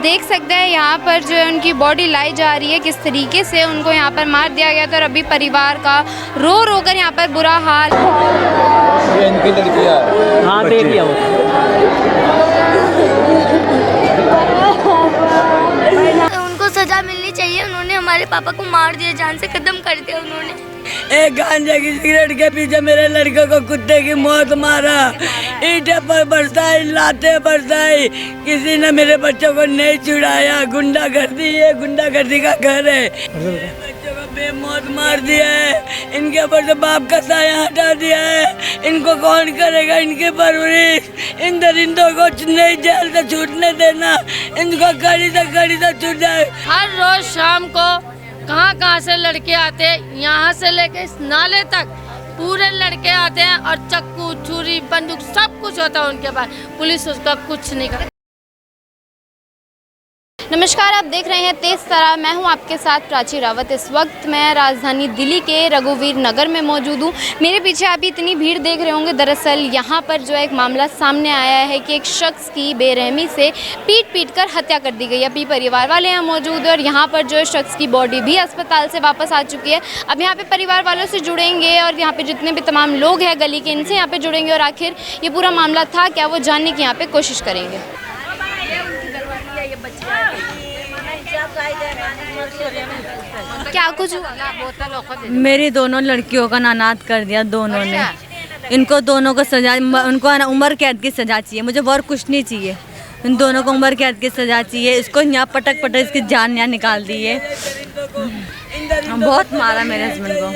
देख सकते हैं यहाँ पर जो है उनकी बॉडी लाई जा रही है, किस तरीके से उनको यहाँ पर मार दिया गया था और अभी परिवार का रो रो कर यहाँ पर बुरा हाल। ये इनकी लड़की है। हाँ बेटी है वो। उनको सजा मिलनी चाहिए। उन्होंने हमारे पापा को मार दिया, जान से खत्म कर दिया उन्होंने। एक गांजे की सिगरेट के पीछे मेरे लड़के को कुत्ते की मौत मारा, ईंटें पर बरसाई, लाते बरसाई, किसी ने मेरे बच्चों को नहीं छुड़ाया। गुंडागर्दी, ये गुंडागर्दी का घर है। मेरे बच्चों को बेमौत मार दिया है, इनके ऊपर से बाप का साया हटा दिया है। इनको कौन करेगा इनकी परवरिश? इन दरिंदों को नहीं जेल से छूटने देना, इनको कड़ी से छूट जाए। हर रोज शाम को कहाँ से लड़के आते हैं, यहाँ से लेके इस नाले तक पूरे लड़के आते हैं और चक्कू, छुरी, बंदूक सब कुछ होता है उनके पास। पुलिस उसका कुछ नहीं करती। नमस्कार, आप देख रहे हैं तेज तरार। मैं हूं आपके साथ प्राची रावत। इस वक्त मैं राजधानी दिल्ली के रघुवीर नगर में मौजूद हूं। मेरे पीछे आप इतनी भीड़ देख रहे होंगे। दरअसल यहां पर जो एक मामला सामने आया है कि एक शख्स की बेरहमी से पीट कर हत्या कर दी गई। अभी परिवार वाले यहाँ मौजूद हैं और यहाँ पर जो शख्स की बॉडी भी अस्पताल से वापस आ चुकी है। अब यहाँ पे परिवार वालों से जुड़ेंगे और यहाँ पे जितने भी तमाम लोग हैं गली के, इनसे यहाँ पे जुड़ेंगे और आखिर ये पूरा मामला था क्या, वो जानने की यहाँ पे कोशिश करेंगे। क्या कुछ हुआ? मेरी दोनों लड़कियों का नानात कर दिया दोनों ने। इनको दोनों को सजा, उनको उम्र कैद की सजा चाहिए। मुझे और कुछ नहीं चाहिए। इन दोनों को उम्र कैद की सजा चाहिए। इसको यहाँ पटक इसकी जान यहाँ निकाल दी है। बहुत मारा मेरे हस्बैंड को।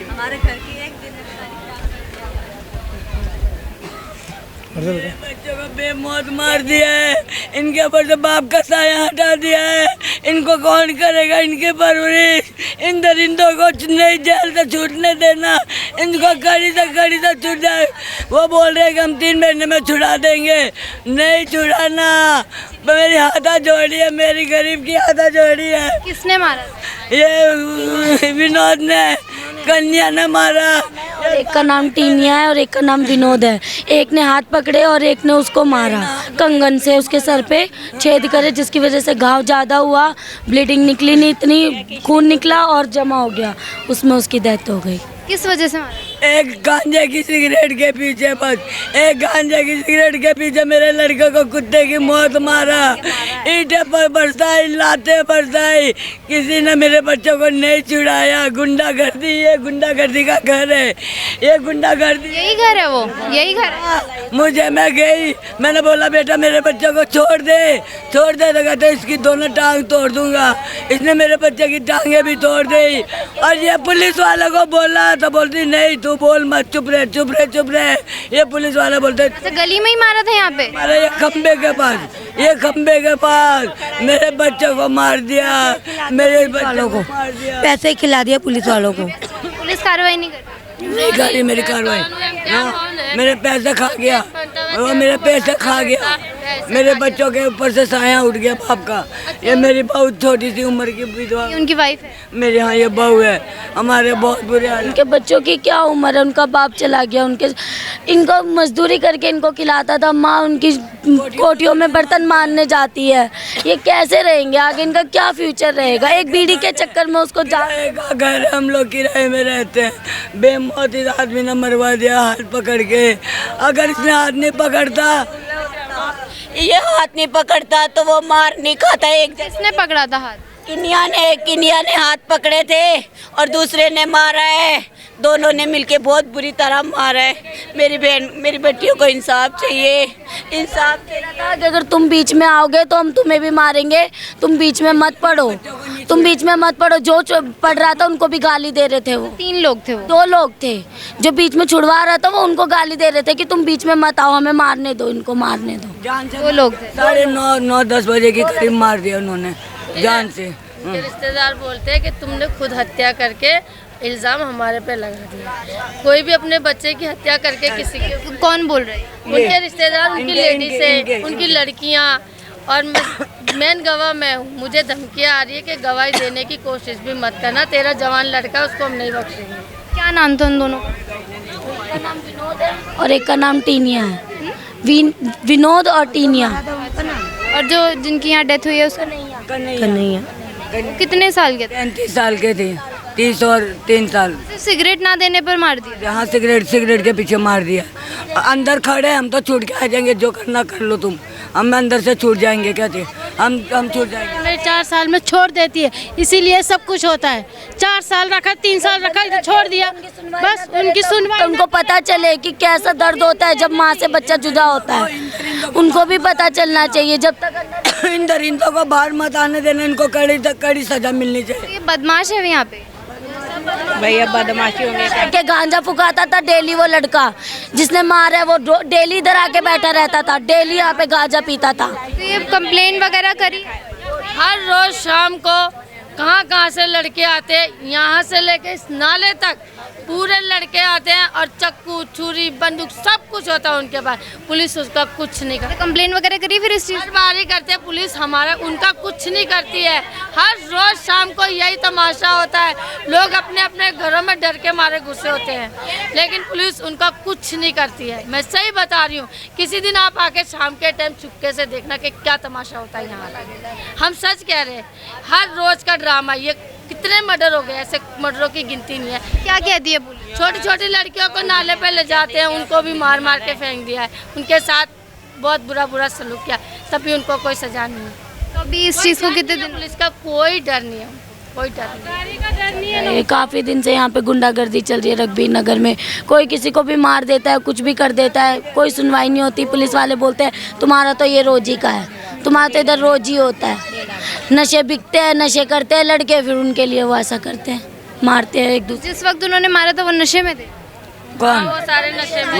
हमारे घर की एक बच्चों को बेमौत मार दिया है, इनके ऊपर से बाप का साया हटा दिया है। इनको कौन करेगा इनकी परवरिश? इन दरिंदों को नहीं जेल से छूटने देना, इनको कड़ी से छूट जाए। वो बोल रहे हैं कि हम 3 महीने में छुड़ा देंगे। नहीं छुड़ाना। मेरी हाथा जोड़ी है, मेरी गरीब की हाथा जोड़ी है। किसने मारा? ये विनोद ने, कन्या ने मारा। एक का नाम टीनिया है और एक का नाम विनोद है। एक ने हाथ पकड़े और एक ने उसको मारा कंगन से, उसके सर पे छेद करे, जिसकी वजह से घाव ज़्यादा हुआ। ब्लीडिंग निकली नहीं, इतनी खून निकला और जमा हो गया, उसमें उसकी डेथ हो गई। किस वजह से मारा? एक गांजे की सिगरेट के पीछे, बस एक गांजे की सिगरेट के पीछे मेरे लड़के को कुत्ते की मौत मारा। ईंटें पर बरसाई, लाते बरसाई, किसी ने मेरे बच्चों को नहीं छुड़ाया। गुंडागर्दी, ये गुंडागर्दी का घर है। ये गुंडागर्दी, यही घर है वो, यही घर है। मुझे, मैं गई, मैंने बोला बेटा मेरे बच्चों को छोड़ दे तो कहते इसकी दोनों टांग तोड़ दूंगा। इसने मेरे बच्चे की टांगे भी तोड़ दी। और ये पुलिस वालों को बोला तो बोलती नहीं तू बोल मत, चुप रहे। ये पुलिस वाले बोलते गली में ही मारा था यहाँ पे? मारा ये खंबे के पास मेरे बच्चों को मार दिया। मेरे बच्चों को मार दिया, पैसे खिला दिया पुलिस वालों को। पुलिस कार्रवाई नहीं करती? नहीं करी मेरी कार्रवाई। मेरे पैसे खा गया, वो मेरे पैसे खा गया। मेरे बच्चों के ऊपर से साया उठ गया बाप का। ये मेरी बहुत छोटी सी उम्र की विधवा, उनकी वाइफ है मेरे यहाँ ये बहू है। हमारे बहुत बुरे हाल। उनके बच्चों की क्या उम्र है, उनका बाप चला गया। इनको मजदूरी करके इनको खिलाता था। माँ उनकी कोठियों में बर्तन मारने जाती है। ये कैसे रहेंगे आगे? इनका क्या फ्यूचर रहेगा? एक बीड़ी के चक्कर में उसको जाएगा घर। हम लोग किराए में रहते हैं। बेमौत इस आदमी ने मरवा दिया हाथ पकड़ के। अगर इसने हाथ नहीं पकड़ता, ये हाथ नहीं पकड़ता तो वो मार नहीं खाता। एक किसने पकड़ा था हाथ? किनिया ने हाथ पकड़े थे और दूसरे ने मारा है। दोनों ने मिलके बहुत बुरी तरह मारा है। मेरी बेटियों को इंसाफ चाहिए। इंसाफ देना था कि अगर तुम बीच में आओगे तो हम तुम्हें भी मारेंगे। तुम बीच में मत पड़ो। जो पढ़ रहा था उनको भी गाली दे रहे थे। वो 3 लोग थे, वो 2 लोग थे। जो बीच में छुड़वा रहा था वो उनको गाली दे रहे थे कि तुम बीच में मत आओ, हमें मारने दो, इनको मारने दो। 2 लोग थे। 9:30 बजे के करीब मार दिया उन्होंने जान से। रिश्तेदार बोलते हैं कि तुमने खुद हत्या करके इल्ज़ाम हमारे पे लगा दिया। कोई भी अपने बच्चे की हत्या करके किसी के, कौन बोल रहे हैं? उनके रिश्तेदार, उनकी लेडीज है, उनकी लड़कियां, और मेन गवाह मैं हूँ। मुझे धमकियाँ आ रही है कि गवाही देने की कोशिश भी मत करना। तेरा जवान लड़का, उसको हम नहीं बख्शेंगे। क्या नाम था उन दोनों? एक का नाम विनोद है और एक का नाम टीनिया है। विनोद और टीनिया। और जो जिनकी यहाँ डेथ हुई है उसका कन्हैया। कितने साल के थे? 35 साल के थे, 30 और 3 साल। सिर्फ सिगरेट ना देने पर मार दिया। यहाँ सिगरेट के पीछे मार दिया। अंदर खड़े हम तो छूट के आ जाएंगे, जो करना कर लो तुम, हम अंदर से छूट जाएंगे। कहते हम छूट जाएंगे। मेरे 4 साल में छोड़ देती है, इसीलिए सब कुछ होता है। 4 साल रखा, 3 साल रखा, तो छोड़ दिया, बस उनकी सुनवाई। तो उनको पता चले कि कैसा दर्द होता है जब माँ से बच्चा जुदा होता है, उनको भी पता चलना चाहिए। जब तक इन दरिंदों को बाहर मत आने देना, इनको कड़ी सजा मिलनी चाहिए। ये बदमाश है यहाँ पे। भैया बदमाशी होंगे। के गांजा फुकाता था डेली वो लड़का जिसने मारा है, वो डेली इधर आके बैठा रहता था, डेली यहाँ पे गांजा पीता था। तो ये कंप्लेन वगैरह करी? हर रोज शाम को कहाँ से लड़के आते हैं, यहाँ से लेके इस नाले तक पूरे लड़के आते हैं और चक्कू छुरी बंदूक सब कुछ होता है उनके पास। पुलिस उसका कुछ नहीं करती। कंप्लेन वगैरह करी फिर इस चीज़? हर बार ही करते हैं पुलिस, हमारा उनका कुछ नहीं करती है। हर रोज शाम को यही तमाशा होता है, लोग अपने अपने घरों में डर के मारे घुसे होते हैं, लेकिन पुलिस उनका कुछ नहीं करती है। मैं सही बता रही हूँ, किसी दिन आप आके शाम के टाइम चुपके से देखना कि क्या तमाशा होता है यहाँ का। हम सच कह रहे हैं, हर रोज का ड्रामा। ये कितने मर्डर हो गए, ऐसे मर्डरों की गिनती नहीं है। क्या कहती है पुलिस? छोटी छोटी लड़कियों को नाले पे ले जाते हैं, उनको भी मार मार के फेंक दिया है, उनके साथ बहुत बुरा सलूक किया, तभी उनको कोई सजा नहीं है। तो अभी इस चीज़ को कितने दिन? पुलिस का कोई डर नहीं है, कोई डर नहीं है। ये काफ़ी दिन से यहाँ पे गुंडागर्दी चल रही है रघुवीर नगर में। कोई किसी को भी मार देता है, कुछ भी कर देता है, कोई सुनवाई नहीं होती। पुलिस वाले बोलते हैं तुम्हारा तो ये रोज ही का है, तुम्हारा तो इधर रोज ही होता है। नशे बिकते हैं, नशे करते हैं लड़के, फिर उनके लिए वो ऐसा करते हैं, मारते हैं एक दूसरे। जिस वक्त उन्होंने मारा था वो नशे में थे? कौन? वो सारे नशे में।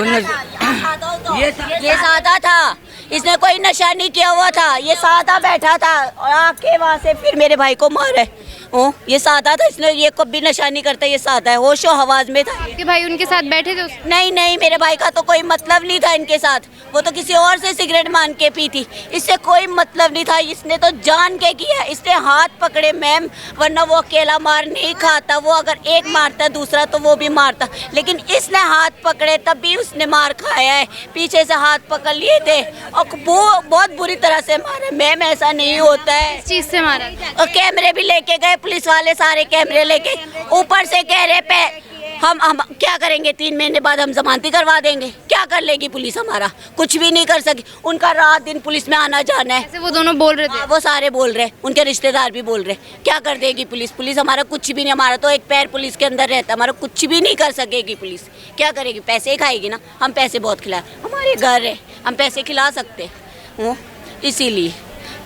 ये सादा था, इसने कोई नशा नहीं किया हुआ था, ये सादा बैठा था और आके वहाँ से फिर मेरे भाई को मारे। ओ, ये सादा था, इसने ये कभी नशा नहीं करता, ये सादा है, होशो हवास में था। कि भाई उनके साथ बैठे थे नहीं, मेरे भाई का तो कोई मतलब नहीं था इनके साथ, वो तो किसी और से सिगरेट मान के पी थी, इससे कोई मतलब नहीं था। इसने तो जान के किया, इसने हाथ पकड़े मैम, वरना वो अकेला मार नहीं खाता। वो अगर एक मारता दूसरा तो वो भी मारता, लेकिन इसने हाथ पकड़े तब भी उसने मार खाया है। पीछे से हाथ पकड़ लिए थे और वो बहुत बुरी तरह से मारे। मैम ऐसा नहीं होता है। इस चीज़ से मारा? और कैमरे भी लेके गए पुलिस वाले, सारे कैमरे लेके, ऊपर से कह रहे पे हम क्या करेंगे, 3 महीने बाद हम जमानती करवा देंगे। क्या कर लेगी पुलिस हमारा? कुछ भी नहीं कर सकी। उनका रात दिन पुलिस में आना जाना है। ऐसे वो दोनों बोल रहे थे? वो सारे बोल रहे, उनके रिश्तेदार भी बोल रहे। क्या कर देगी पुलिस? पुलिस हमारा कुछ भी नहीं, हमारा तो एक पैर पुलिस के अंदर रहता है, हमारा कुछ भी नहीं कर सकेगी पुलिस। क्या करेगी? पैसे ही खाएगी ना। हम पैसे बहुत खिलाए, हमारे घर है, हम पैसे खिला सकते हैं, इसीलिए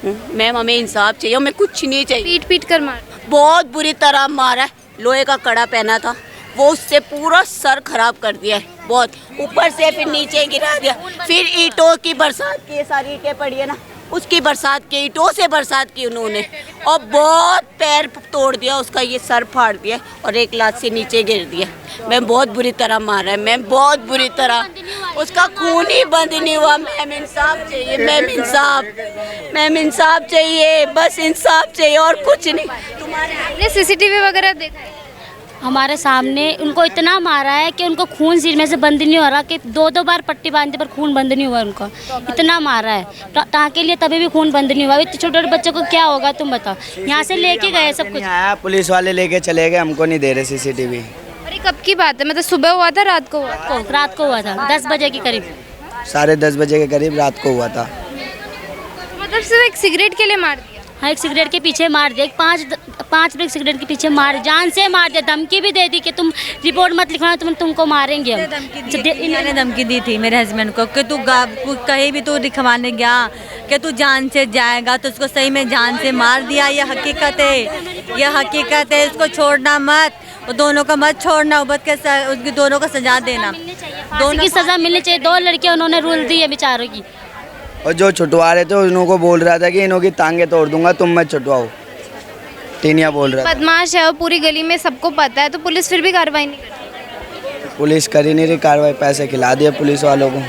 मैम हमें इंसाफ चाहिए, हमें कुछ नहीं चाहिए। पीट कर मार? बहुत बुरी तरह मारा, लोहे का कड़ा पहना था, वो उससे पूरा सर खराब कर दिया है बहुत, ऊपर से फिर नीचे गिरा दिया। फिर ईंटों की बरसात की, सारी ईंटें पड़ी है ना, उसकी बरसात की, ईंटों से बरसात की उन्होंने, और बहुत पैर तोड़ दिया उसका, ये सर फाड़ दिया और एक लात से नीचे गिर दिया। मैम बहुत बुरी तरह मारा है, मैम बहुत बुरी तरह, उसका खून ही बंद नहीं हुआ। मैम इंसाफ चाहिए, मैम इंसाफ चाहिए, बस इंसाफ चाहिए और कुछ नहीं। आपने सीसीटीवी वगैरह देखा है? हमारे सामने उनको इतना मारा है कि उनको खून सिर में से बंद नहीं हो रहा, कि 2 बार पट्टी बांधने पर खून बंद नहीं हुआ उनका, इतना मारा है। टाँके लिए तभी भी खून बंद नहीं हुआ। इतने छोटे छोटे बच्चों को क्या होगा तुम बताओ। यहाँ से लेके गए सब कुछ, पुलिस वाले लेके चले गए, हमको नहीं दे रहे सीसीटीवी। और ये कब की बात है? मतलब सुबह हुआ था, रात को हुआ? रात को हुआ था, 10 बजे के करीब, 10:30 बजे के करीब रात को हुआ था। मतलब सिर्फ एक सिगरेट के लिए मार दिया? हाँ, एक सिगरेट के पीछे मार दिया, 5 ब्रेक सिगरेट के पीछे मार, जान से मार दिया। धमकी भी दे दी कि तुम रिपोर्ट मत लिखवाना, तुमको मारेंगे हम। इन्होंने धमकी दी थी मेरे हस्बैंड को कि तू कहीं भी तू लिखवाने गया कि तू जान से जाएगा, तो उसको सही में जान से मार दिया। ये हकीकत है, उसको छोड़ना मत, वो दोनों का मत छोड़ना, उसकी दोनों को सजा देना, दोनों की सजा मिलनी चाहिए। 2 लड़कियां उन्होंने रूल दी है बेचारों की। और जो छुटवा रहे थे उन्हों को बोल रहा था कि इन्हों की टांगे तोड़ दूंगा, तुम मत छुटवाओ, टीनिया बोल रहा था। बदमाश है और पूरी गली में सबको पता है, तो पुलिस फिर भी कार्रवाई नहीं करती? पुलिस कर ही नहीं रही कार्रवाई, पैसे खिला दिए पुलिस वालों को।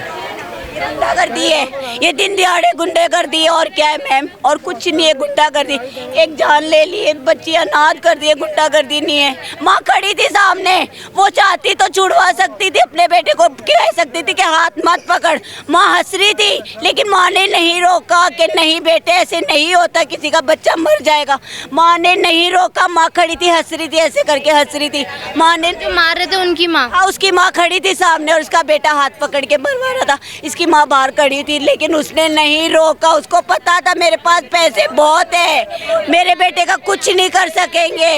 गुंडागर्दी है, ये दिन दिहाड़े गुंडागर्दी है। और क्या है मैम, और कुछ नहीं है, गुंडागर्दी। एक जान ले लिए, बच्ची अनाथ कर दी है, गुंडागर्दी नहीं है। माँ खड़ी थी सामने, वो चाहती तो छुड़वा सकती थी अपने बेटे को, कह सकती थी कि हाथ मत पकड़। माँ हंस रही थी, लेकिन माँ ने नहीं रोका कि नहीं बेटे ऐसे नहीं होता, किसी का बच्चा मर जाएगा। माँ ने नहीं रोका, माँ खड़ी थी, हंस रही थी, ऐसे करके हंस रही थी। माँ ने जो मार रहे थे उनकी माँ, उसकी माँ खड़ी थी सामने और उसका बेटा हाथ पकड़ के मरवा रहा था। इसकी माँ बाहर खड़ी थी, लेकिन उसने नहीं रोका। उसको पता था मेरे पास पैसे बहुत है, मेरे बेटे का कुछ नहीं कर सकेंगे,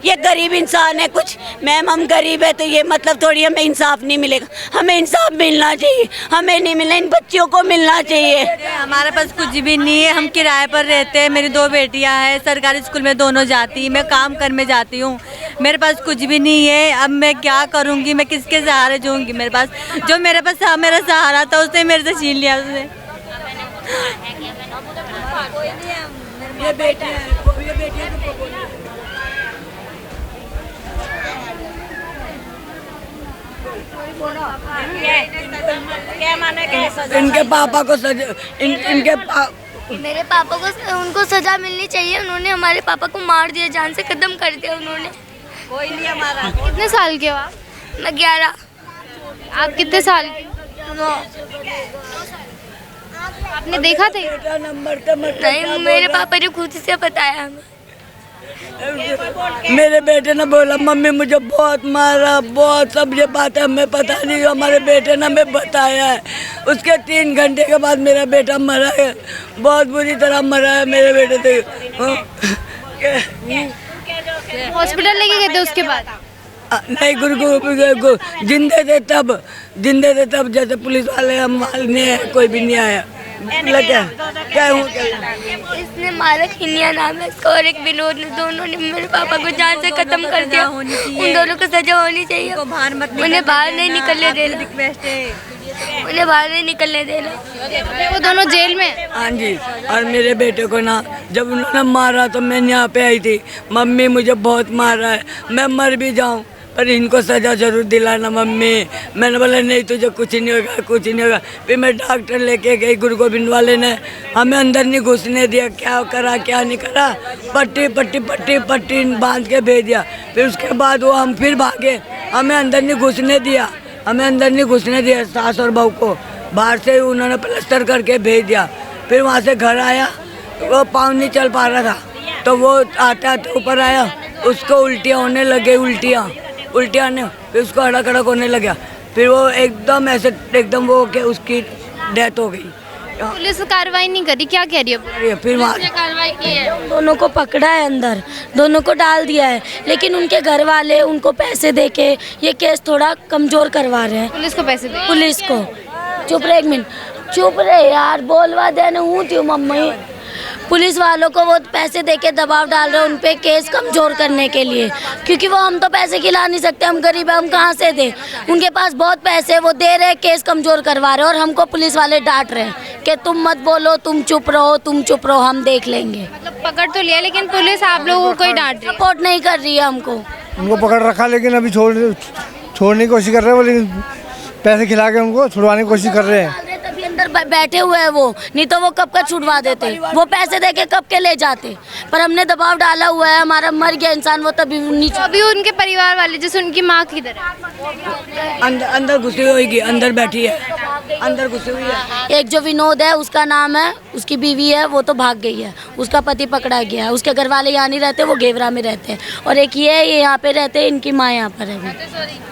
ये गरीब इंसान है। कुछ मैम हम गरीब है तो ये मतलब थोड़ी हमें इंसाफ नहीं मिलेगा। हमें इंसाफ मिलना चाहिए, हमें नहीं मिला, इन बच्चियों को मिलना चाहिए। हमारे पास कुछ भी नहीं है, हम किराए पर रहते हैं। मेरी 2 बेटियां हैं, सरकारी स्कूल में दोनों जाती, मैं काम कर में जाती हूँ। मेरे पास कुछ भी नहीं है। अब मैं क्या करूँगी, मैं किसके सहारे जाऊँगी? मेरे पास जो मेरे पास मेरा सहारा था उसने मेरे से छीन लिया। उसने ये बेटियां इनके पापा को सजा, मेरे पापा को उनको सजा मिलनी चाहिए। उन्होंने हमारे पापा को मार दिया, जान से खत्म कर दिया उन्होंने। कोई नहीं हमारा। कितने साल के हो आप? मैं 11। आप कितने साल के? आपने देखा था? नहीं, मेरे पापा ने खुद से बताया हमें। मेरे बेटे ने बोला मम्मी मुझे बहुत मारा, बहुत, सब ये बात है हमें पता नहीं, हमारे बेटे ने हमें बताया है। उसके 3 घंटे के बाद मेरा बेटा मरा है, बहुत बुरी तरह मरा है मेरे बेटे से। हॉस्पिटल लेके गए थे उसके बाद? नहीं, गुरु जिंदे थे तब जैसे पुलिस वाले हम ने, कोई भी नहीं आया। क्या इसने मारा, खिनिया नाम है इसका, और एक विनोद ने, दोनों ने मेरे पापा को जान से खत्म कर दिया। उन दोनों को सजा होनी चाहिए। उन्हें बाहर नहीं निकलने देना, उन्हें बाहर नहीं निकलने देना। वो दोनों जेल में? हाँ जी। और मेरे बेटे को ना जब उन्होंने मारा तो मैं यहाँ पे आई थी, मम्मी मुझे बहुत मारा है, मैं मर भी जाऊँ पर इनको सजा जरूर दिलाना मम्मी। मैंने बोला नहीं तुझे कुछ नहीं होगा, कुछ नहीं होगा। फिर मैं डॉक्टर लेके गई, गुरु गोविंद वाले ने हमें अंदर नहीं घुसने दिया, क्या करा क्या नहीं करा, पट्टी पट्टी पट्टी पट्टी बांध के भेज दिया। फिर उसके बाद वो हम फिर भागे, हमें अंदर नहीं घुसने दिया, हमें अंदर नहीं घुसने दिया। सास और बहू को बाहर से उन्होंने प्लास्टर करके भेज दिया। फिर वहाँ से घर आया, वो पाँव नहीं चल पा रहा था, तो वो आता ऊपर आया, उसको उल्टियाँ होने लगे, उल्टियाँ ने, फिर उसको अड़क अड़क होने लगा। फिर वो एकदम ऐसे एकदम वो कि उसकी डेथ हो गई। पुलिस कार्रवाई नहीं करी, क्या कह रही है? फिर वहाँ कार्रवाई की है, दोनों को पकड़ा है, अंदर दोनों को डाल दिया है, लेकिन उनके घर वाले उनको पैसे देके ये केस थोड़ा कमजोर करवा रहे हैं। पुलिस को पैसे दे? पुलिस को। चुप रहे, 1 मिनट चुप रहे यार, बोलवा देने हूँ थी मम्मी। पुलिस वालों को वो पैसे देके दबाव डाल रहे हैं उन पे केस कमजोर करने के लिए, क्योंकि वो हम तो पैसे खिला नहीं सकते, हम गरीब हैं, हम कहाँ से दें। उनके पास बहुत पैसे, वो दे रहे, केस कमजोर करवा रहे हैं। और हमको पुलिस वाले डांट रहे हैं कि तुम मत बोलो, तुम चुप रहो, हम देख लेंगे। मतलब पकड़ तो लिया, लेकिन पुलिस आप लोगों को ही डांट रही है, सपोर्ट नहीं कर रही है हमको। उनको पकड़ रखा, लेकिन अभी छोड़ने की कोशिश कर रहे हैं वो, लेकिन पैसे खिला के उनको छुड़वाने की कोशिश कर रहे हैं। तभी अंदर बैठे हुए हैं वो, नहीं तो वो कब का छुड़वा देते, वो पैसे देके कब के ले जाते। पर हमने दबाव डाला हुआ है, हमारा मर गया इंसान, वो तभी नीचे। तो अभी उनके परिवार वाले, जैसे उनकी माँ किधर है? अंदर घुसी होगी, अंदर बैठी है, अंदर घुसी हुई है। एक जो विनोद है उसका नाम है, उसकी बीवी है, वो तो भाग गई है, उसका पति पकड़ा गया है। उसके घर वाले यहाँ नहीं रहते, वो घेवरा में रहते हैं। और एक ये यहाँ पे रहते हैं, इनकी माँ यहाँ पर है।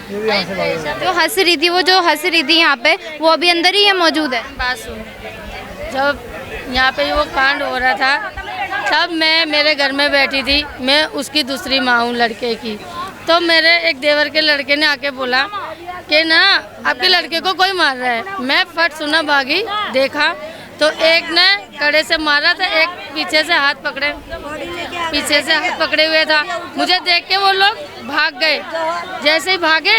तो हंस रही थी, वो जो हंस रही थी यहाँ पे, वो अभी अंदर ही है, मौजूद है? बात सुन, जब यहाँ पे वो कांड हो रहा था तब मैं मेरे घर में बैठी थी, मैं उसकी दूसरी माँ हूँ लड़के की। तो मेरे एक देवर के लड़के ने आके बोला कि ना आपके लड़के को कोई मार रहा है। मैं फट सुना, भागी, देखा तो एक ने कड़े से मारा था, एक पीछे से हाथ पकड़े हुए था। मुझे देख के वो लोग भाग गए। जैसे ही भागे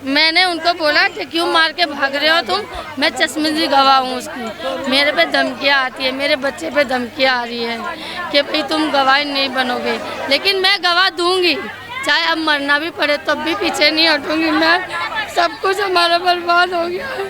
मैंने उनको बोला कि क्यों मार के भाग रहे हो तुम? मैं चश्मदीद गवाह हूँ उसकी, मेरे पे धमकियाँ आती है, मेरे बच्चे पे धमकियाँ आ रही है कि भाई तुम गवाह नहीं बनोगे, लेकिन मैं गवाह दूंगी, चाहे अब मरना भी पड़े तब भी पीछे नहीं हटूंगी मैं। सब कुछ हमारा बर्बाद हो गया है,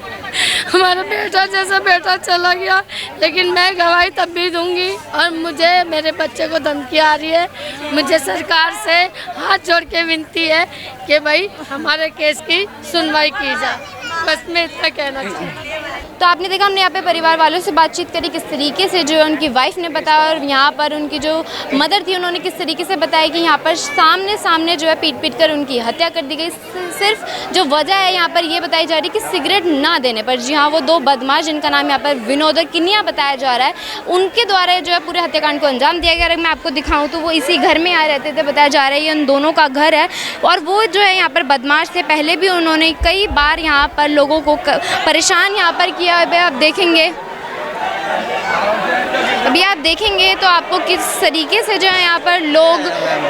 हमारा बेटा जैसा बेटा चला गया, लेकिन मैं गवाही तब भी दूंगी। और मुझे मेरे बच्चे को धमकी आ रही है। मुझे सरकार से हाथ जोड़ के विनती है कि भाई हमारे केस की सुनवाई की जाए। बस मैं इतना कहना चाहती हूँ। तो आपने देखा, हमने यहाँ पे परिवार वालों से बातचीत करी, किस तरीके से जो है उनकी वाइफ ने बताया, और यहाँ पर उनकी जो मदर थी उन्होंने किस तरीके से बताया कि यहाँ पर सामने जो है पीट कर उनकी हत्या कर दी गई। सिर्फ जो वजह है यहाँ पर ये बताई जा रही कि सिगरेट ना देने पर। जी हाँ, वो दो बदमाश जिनका नाम यहाँ पर विनोद और किनिया बताया जा रहा है, उनके द्वारा जो है पूरे हत्याकांड को अंजाम दिया गया। अगर मैं आपको दिखाऊँ तो वो इसी घर में आए रहते थे, बताया जा रहा है ये उन दोनों का घर है। और वो जो है यहाँ पर बदमाश थे, पहले भी उन्होंने कई बार यहाँ पर लोगों को परेशान यहाँ पर किया। आप देखेंगे, अभी आप देखेंगे तो आपको किस तरीके से जो है यहाँ पर लोग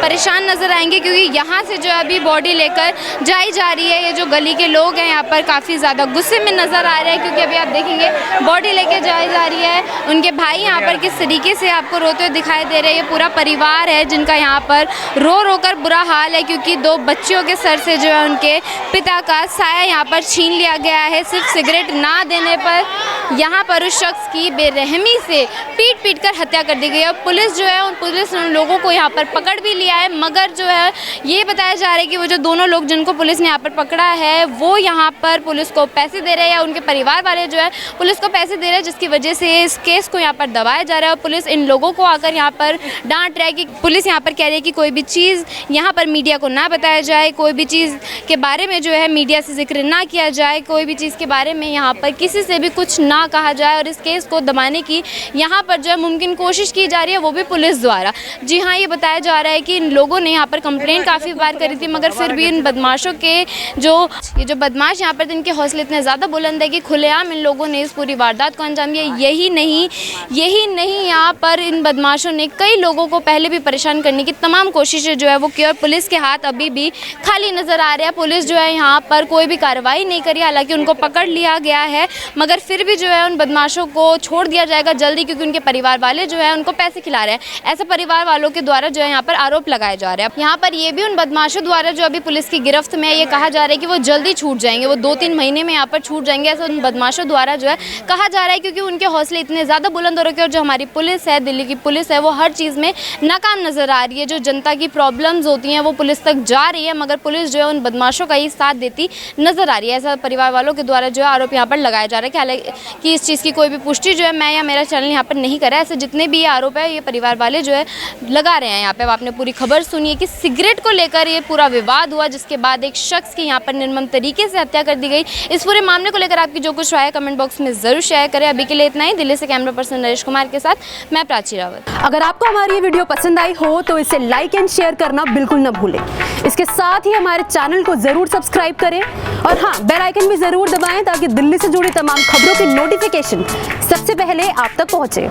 परेशान नज़र आएंगे, क्योंकि यहाँ से जो है अभी बॉडी लेकर जाई जा रही है। ये जो गली के लोग हैं यहाँ पर काफ़ी ज़्यादा गुस्से में नज़र आ रहे हैं, क्योंकि अभी आप देखेंगे बॉडी लेके जाई जा रही है। उनके भाई यहाँ पर किस तरीके से आपको रोते हुए दिखाई दे रहे हैं। ये पूरा परिवार है जिनका यहाँ पर रो कर बुरा हाल है, क्योंकि दो बच्चियों के सर से जो है उनके पिता का साया यहाँ पर छीन लिया गया है। सिर्फ सिगरेट ना देने पर यहाँ पर उस शख्स की बेरहमी से पीट कर हत्या कर दी गई। और पुलिस जो है पुलिस उन लोगों को यहाँ पर पकड़ भी लिया है, मगर जो है ये बताया जा रहा है कि वो जो दोनों लोग जिनको पुलिस ने यहाँ पर पकड़ा है वो यहाँ पर पुलिस को पैसे दे रहे हैं, या उनके परिवार वाले जो है पुलिस को पैसे दे रहे हैं, जिसकी वजह से इस केस को यहाँ पर दबाया जा रहा है। और पुलिस इन लोगों को आकर यहाँ पर डांट रहा है कि पुलिस यहाँ पर कह रही है कि कोई भी चीज़ यहाँ पर मीडिया को ना बताया जाए, कोई भी चीज़ के बारे में जो है मीडिया से जिक्र ना किया जाए, कोई भी चीज़ के बारे में यहाँ पर किसी से भी कुछ ना कहा जाए। और इस केस को दबाने की यहाँ पर जो है मुमकिन कोशिश की जा रही है, वो भी पुलिस द्वारा। जी हाँ, ये बताया जा रहा है कि इन लोगों ने यहाँ पर कंप्लेंट काफ़ी बार करी थी, मगर फिर भी इन बदमाशों के जो बदमाश यहाँ पर इनके हौसले इतने ज़्यादा बुलंद है कि खुलेआम इन लोगों ने इस पूरी वारदात को अंजाम दिया। यही नहीं यहाँ पर इन बदमाशों ने कई लोगों को पहले भी परेशान करने की तमाम कोशिशें जो है वो की, और पुलिस के हाथ अभी भी खाली नज़र आ रहे हैं। पुलिस जो है यहाँ पर कोई भी कार्रवाई नहीं करी, हालांकि उनको पकड़ लिया गया है, मगर फिर भी जो है उन बदमाशों को छोड़ दिया जाएगा जल्दी, क्योंकि उनके परिवार वाले जो है उनको पैसे खिला रहे हैं। ऐसा परिवार वालों के द्वारा जो है यहाँ पर आरोप लगाए जा रहे हैं। यहाँ पर ये भी उन बदमाशों द्वारा जो अभी पुलिस की गिरफ्त में है, ये कहा जा रहा है कि वो जल्दी छूट जाएंगे, वो 2-3 महीने में यहाँ पर छूट जाएंगे, ऐसा उन बदमाशों द्वारा जो है कहा जा रहा है, क्योंकि उनके हौसले इतने ज़्यादा बुलंद हो रखे हैं। और जो हमारी पुलिस है, दिल्ली की पुलिस है, वो हर चीज़ में नाकाम नज़र आ रही है। जो जनता की प्रॉब्लम्स होती हैं वो पुलिस तक जा रही है, मगर पुलिस जो है उन बदमाशों का ही साथ देती नज़र आ रही है। ऐसा परिवार वालों के द्वारा जो है आरोप यहाँ पर लगाया जा रहा है कि हालांकि इस चीज़ की कोई भी पुष्टि जो है मैं या मेरा चैनल यहाँ पर नहीं करा है। ऐसे जितने भी ये आरोप है ये परिवार वाले जो है लगा रहे हैं। यहाँ पे आपने पूरी खबर सुनी है कि सिगरेट को लेकर ये पूरा विवाद हुआ, जिसके बाद एक शख्स की यहाँ पर निर्मम तरीके से हत्या कर दी गई। इस पूरे मामले को लेकर आपकी जो कुछ राय है कमेंट बॉक्स में ज़रूर शेयर करें। अभी के लिए इतना ही। दिल्ली से कैमरा पर्सन नरेश कुमार के साथ मैं प्राची रावत। अगर आपको हमारी ये वीडियो पसंद आई हो तो इसे लाइक एंड शेयर करना बिल्कुल न भूलें। इसके साथ ही हमारे चैनल को ज़रूर सब्सक्राइब करें, और हाँ, बेल आइकन भी ज़रूर दबाएं ताकि दिल्ली से जुड़ी तमाम खबरों की नोटिफिकेशन सबसे पहले आप तक पहुँचे।